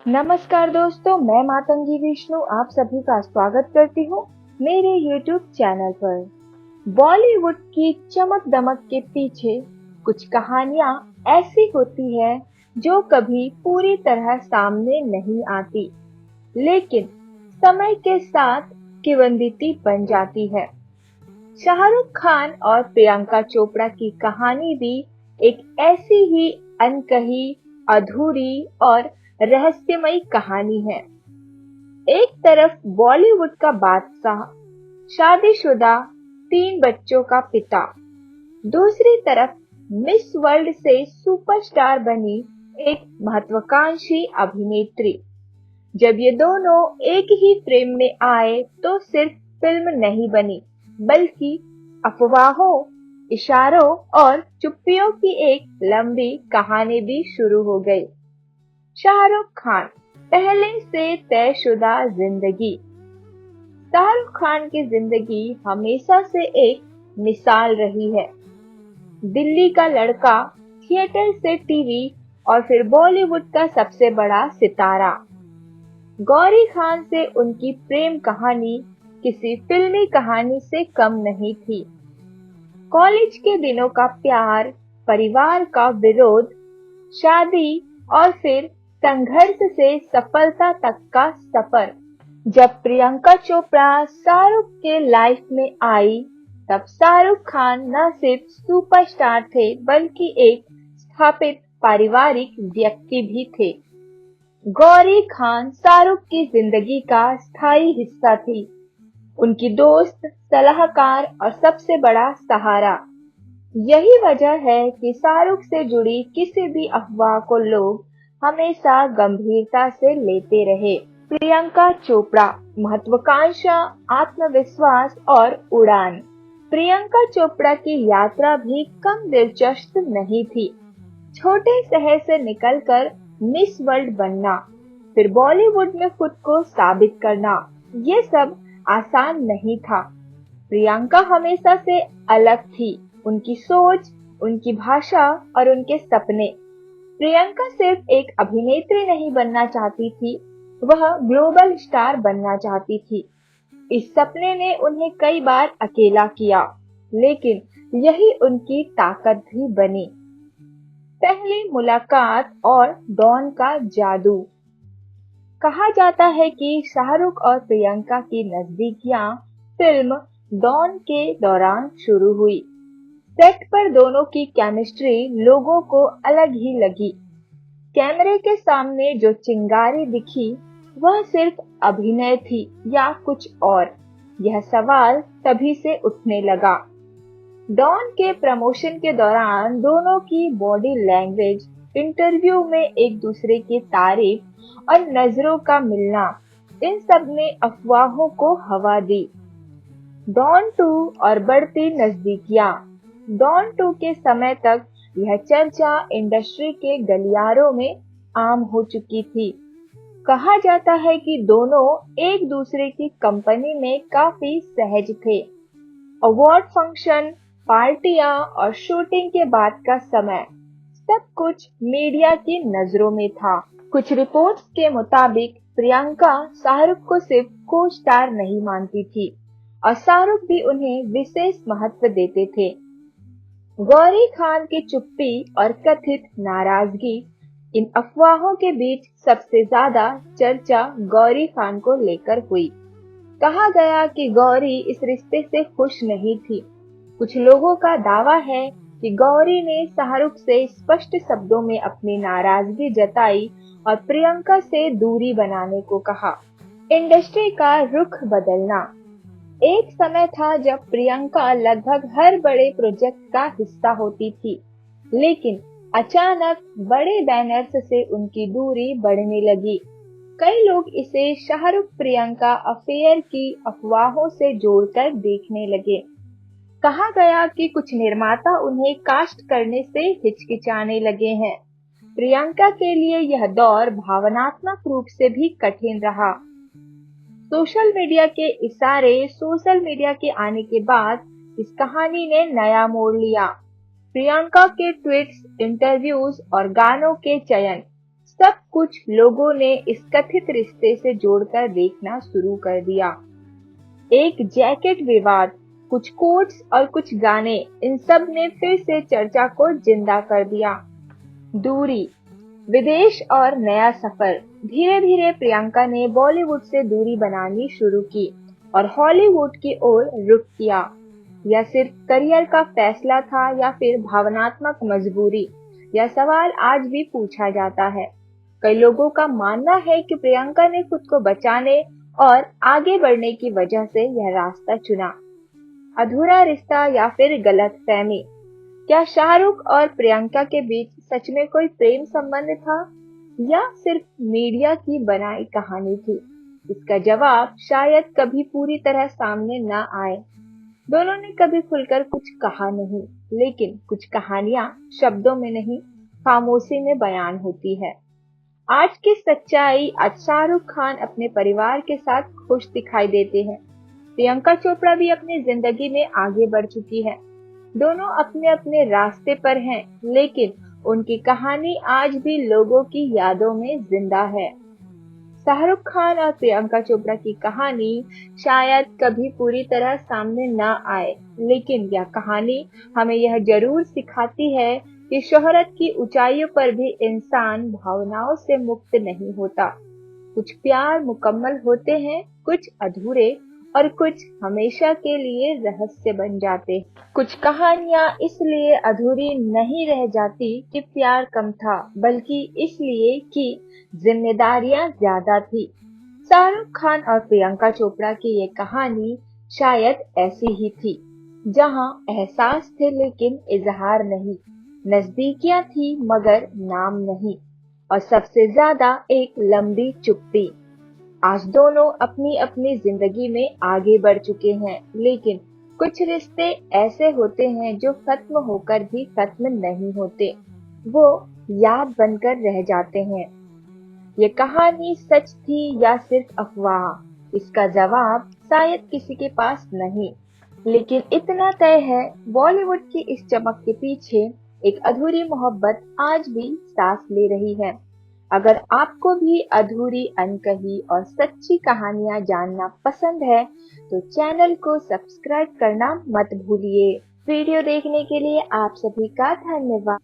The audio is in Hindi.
नमस्कार दोस्तों, मैं मातंगी विष्णु आप सभी का स्वागत करती हूँ मेरे YouTube चैनल पर। बॉलीवुड की चमक दमक के पीछे कुछ कहानियाँ ऐसी होती है जो कभी पूरी तरह सामने नहीं आती, लेकिन समय के साथ किंवदंती बन जाती है। शाहरुख खान और प्रियंका चोपड़ा की कहानी भी एक ऐसी ही अनकही, अधूरी और रहस्यमयी कहानी है। एक तरफ बॉलीवुड का बादशाह, शादीशुदा 3 बच्चों का पिता, दूसरी तरफ मिस वर्ल्ड से सुपरस्टार बनी एक महत्वाकांक्षी अभिनेत्री। जब ये दोनों एक ही फ्रेम में आए तो सिर्फ फिल्म नहीं बनी, बल्कि अफवाहों, इशारों और चुप्पियों की एक लंबी कहानी भी शुरू हो गई। शाहरुख खान, पहले से तयशुदा जिंदगी। शाहरुख खान की जिंदगी हमेशा से एक मिसाल रही है। दिल्ली का लड़का, थिएटर से टीवी और फिर बॉलीवुड का सबसे बड़ा सितारा। गौरी खान से उनकी प्रेम कहानी किसी फिल्मी कहानी से कम नहीं थी। कॉलेज के दिनों का प्यार, परिवार का विरोध, शादी और फिर संघर्ष से सफलता तक का सफर। जब प्रियंका चोपड़ा शाहरुख के लाइफ में आई, तब शाहरुख खान न सिर्फ सुपरस्टार थे बल्कि एक स्थापित पारिवारिक व्यक्ति भी थे। गौरी खान शाहरुख की जिंदगी का स्थायी हिस्सा थी, उनकी दोस्त, सलाहकार और सबसे बड़ा सहारा। यही वजह है कि शाहरुख से जुड़ी किसी भी अफवाह को लोग हमेशा गंभीरता से लेते रहे। प्रियंका चोपड़ा, महत्वाकांक्षा, आत्मविश्वास और उड़ान। प्रियंका चोपड़ा की यात्रा भी कम दिलचस्प नहीं थी। छोटे शहर से निकलकर मिस वर्ल्ड बनना, फिर बॉलीवुड में खुद को साबित करना, ये सब आसान नहीं था। प्रियंका हमेशा से अलग थी, उनकी सोच, उनकी भाषा और उनके सपने। प्रियंका सिर्फ एक अभिनेत्री नहीं बनना चाहती थी, वह ग्लोबल स्टार बनना चाहती थी। इस सपने ने उन्हें कई बार अकेला किया, लेकिन यही उनकी ताकत भी बनी। पहली मुलाकात और डॉन का जादू। कहा जाता है कि शाहरुख और प्रियंका की नजदीकियां फिल्म डॉन के दौरान शुरू हुई। सेट पर दोनों की केमिस्ट्री लोगों को अलग ही लगी। कैमरे के सामने जो चिंगारी दिखी, वह सिर्फ अभिनय थी या कुछ और, यह सवाल तभी से उठने लगा। डॉन के प्रमोशन के दौरान दोनों की बॉडी लैंग्वेज, इंटरव्यू में एक दूसरे की तारीफ और नजरों का मिलना, इन सब ने अफवाहों को हवा दी। डॉन 2 और बढ़ती नजदीकियां। डॉन 2 के समय तक यह चर्चा इंडस्ट्री के गलियारों में आम हो चुकी थी। कहा जाता है कि दोनों एक दूसरे की कंपनी में काफी सहज थे। अवार्ड फंक्शन, पार्टियां और शूटिंग के बाद का समय, सब कुछ मीडिया की नजरों में था। कुछ रिपोर्ट्स के मुताबिक प्रियंका शाहरुख को सिर्फ को स्टार नहीं मानती थी और शाहरुख भी उन्हें विशेष महत्व देते थे। गौरी खान की चुप्पी और कथित नाराजगी। इन अफवाहों के बीच सबसे ज्यादा चर्चा गौरी खान को लेकर हुई। कहा गया कि गौरी इस रिश्ते से खुश नहीं थी। कुछ लोगों का दावा है कि गौरी ने शाहरुख से स्पष्ट शब्दों में अपनी नाराजगी जताई और प्रियंका से दूरी बनाने को कहा। इंडस्ट्री का रुख बदलना। एक समय था जब प्रियंका लगभग हर बड़े प्रोजेक्ट का हिस्सा होती थी, लेकिन अचानक बड़े बैनर्स से उनकी दूरी बढ़ने लगी। कई लोग इसे शाहरुख प्रियंका अफेयर की अफवाहों से जोड़कर देखने लगे। कहा गया कि कुछ निर्माता उन्हें कास्ट करने से हिचकिचाने लगे हैं। प्रियंका के लिए यह दौर भावनात्मक रूप से भी कठिन रहा। सोशल मीडिया के इशारे, सोशल मीडिया के आने के बाद इस कहानी ने नया मोड़ लिया। प्रियंका के ट्वीट्स, इंटरव्यूज और गानों के चयन सब कुछ लोगों ने इस कथित रिश्ते से जोड़कर देखना शुरू कर दिया। एक जैकेट विवाद, कुछ कोट्स और कुछ गाने, इन सब ने फिर से चर्चा को जिंदा कर दिया। दूरी, विदेश और नया सफर। धीरे धीरे प्रियंका ने बॉलीवुड से दूरी बनानी शुरू की और हॉलीवुड की ओर रुख किया। यह सिर्फ करियर का फैसला था या फिर भावनात्मक मजबूरी? यह सवाल आज भी पूछा जाता है। कई लोगों का मानना है कि प्रियंका ने खुद को बचाने और आगे बढ़ने की वजह से यह रास्ता चुना। अधूरा रिश्ता या फिर गलतफहमी? क्या शाहरुख और प्रियंका के बीच सच में कोई प्रेम संबंध था या सिर्फ मीडिया की बनाई कहानी थी? इसका जवाब शायद कभी पूरी तरह सामने न आए। दोनों ने कभी खुलकर कुछ कहा नहीं, लेकिन कुछ कहानियां शब्दों में नहीं, खामोशी में बयान होती है। आज की सच्चाई, आज शाहरुख खान अपने परिवार के साथ खुश दिखाई देते हैं। प्रियंका चोपड़ा भी अपनी जिंदगी में आगे बढ़ चुकी है। दोनों अपने अपने रास्ते पर हैं, लेकिन उनकी कहानी आज भी लोगों की यादों में जिंदा है। शाहरुख खान और प्रियंका चोपड़ा की कहानी शायद कभी पूरी तरह सामने न आए, लेकिन यह कहानी हमें यह जरूर सिखाती है कि शोहरत की ऊंचाइयों पर भी इंसान भावनाओं से मुक्त नहीं होता। कुछ प्यार मुकम्मल होते हैं, कुछ अधूरे, और कुछ हमेशा के लिए रहस्य बन जाते। कुछ कहानियां इसलिए अधूरी नहीं रह जाती कि प्यार कम था, बल्कि इसलिए कि जिम्मेदारियां ज्यादा थी। शाहरुख खान और प्रियंका चोपड़ा की ये कहानी शायद ऐसी ही थी, जहां एहसास थे लेकिन इजहार नहीं, नजदीकियां थी मगर नाम नहीं, और सबसे ज्यादा एक लंबी चुप्पी। आज दोनों अपनी अपनी जिंदगी में आगे बढ़ चुके हैं, लेकिन कुछ रिश्ते ऐसे होते हैं जो खत्म होकर भी खत्म नहीं होते, वो याद बनकर रह जाते हैं। ये कहानी सच थी या सिर्फ अफवाह? इसका जवाब शायद किसी के पास नहीं, लेकिन इतना तय है, बॉलीवुड की इस चमक के पीछे एक अधूरी मोहब्बत आज भी सांस ले रही है। अगर आपको भी अधूरी, अनकही और सच्ची कहानियां जानना पसंद है, तो चैनल को सब्सक्राइब करना मत भूलिए। वीडियो देखने के लिए आप सभी का धन्यवाद।